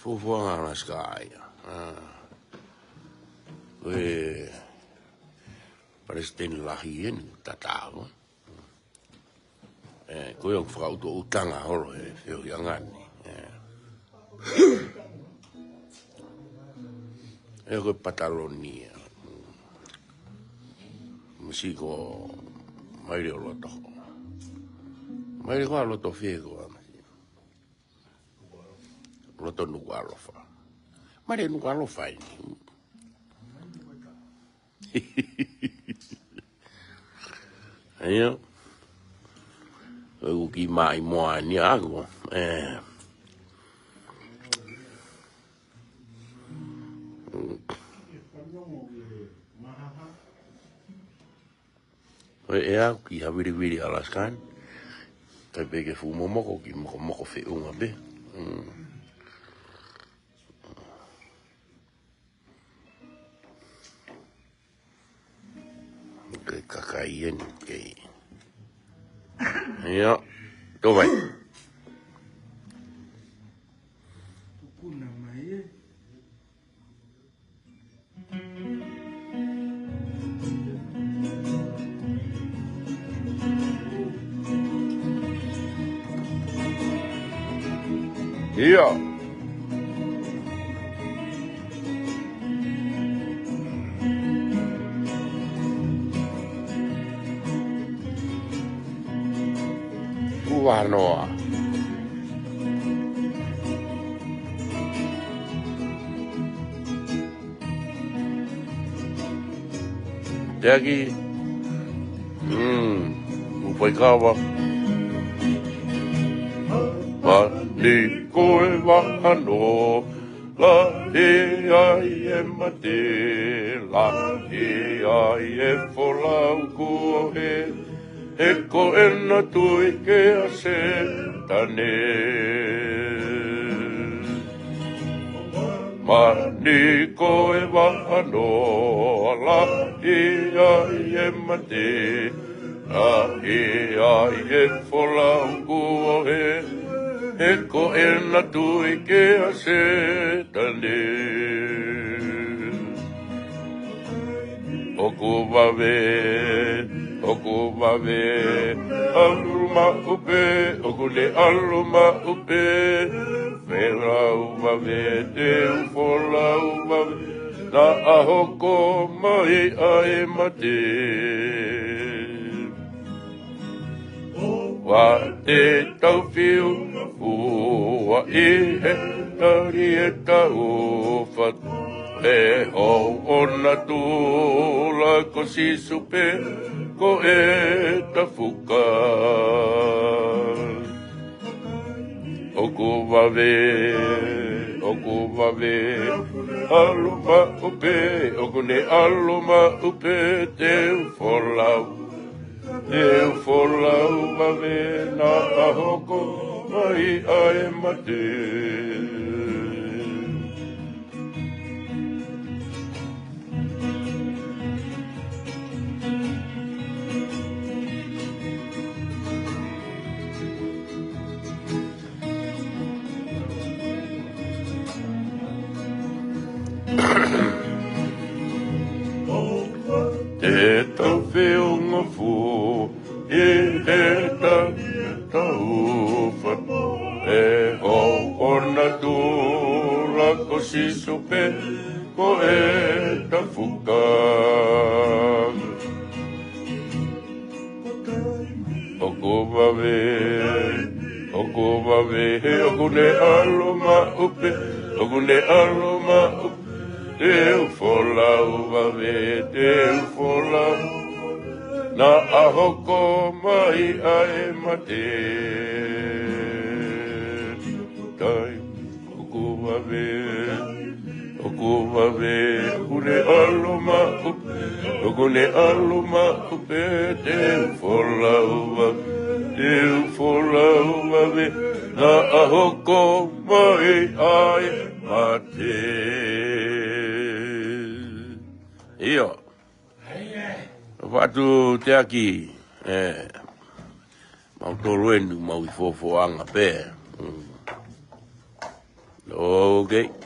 Fufuanga na sky. We President lahien tatao. Koe o whakau tō utanga horo whio i angani. Koe Patalonia. Masi ko maire o loto. Maire ko a loto whiego. Loto nuku alofa. Maire nuku alofa ini. Ayo. O ki mai moa ni ago. Ea ki hawiri alaskan. Kai peke fu momoko ki moko whiunga be. Kai kakaien kei. Ia, tō vai. Tukuna mai e. Ia. Wanoa. Te aki. Upaikawa. Ni koe wahano. La he ai e mate. La he ai e wholau kua he. E ko ena tui ke a se tane. Ma ni ko e wahano la i ai e mate. La i ai e wholau kua he. E ko ena tui ke a se tane. O ku wawe. Oku wawe, aluma upe, oku ne aluma upe. Whera wawe, te ufola wawe, na ahoko mai ai mate. Wa te tauwhiu, ua i he tari e tau whatu. E ho ona tūla ko si supe, ko e ta fuka. Oku wawe, aluma upe, oku ne aluma upe, te ufolau wawe, na ahoko mai ai mate. Te tau whiunga fu, e te tau whatu. E ho ona tūla ko si supe, ko e ta fuka. Oku wawe, oku ne aluma upe, oku ne aluma upe. Te ufolau wawe, te ufolau, na ahoko mai ai mate. Tai, oku wawe, oku ne aluma upe, oku ne aluma upe. Te ufolau wawe, na ahoko mai ai mate. Ia. Whatu te aki, mau tolu enu, mau i fofoanga pē. O Okay.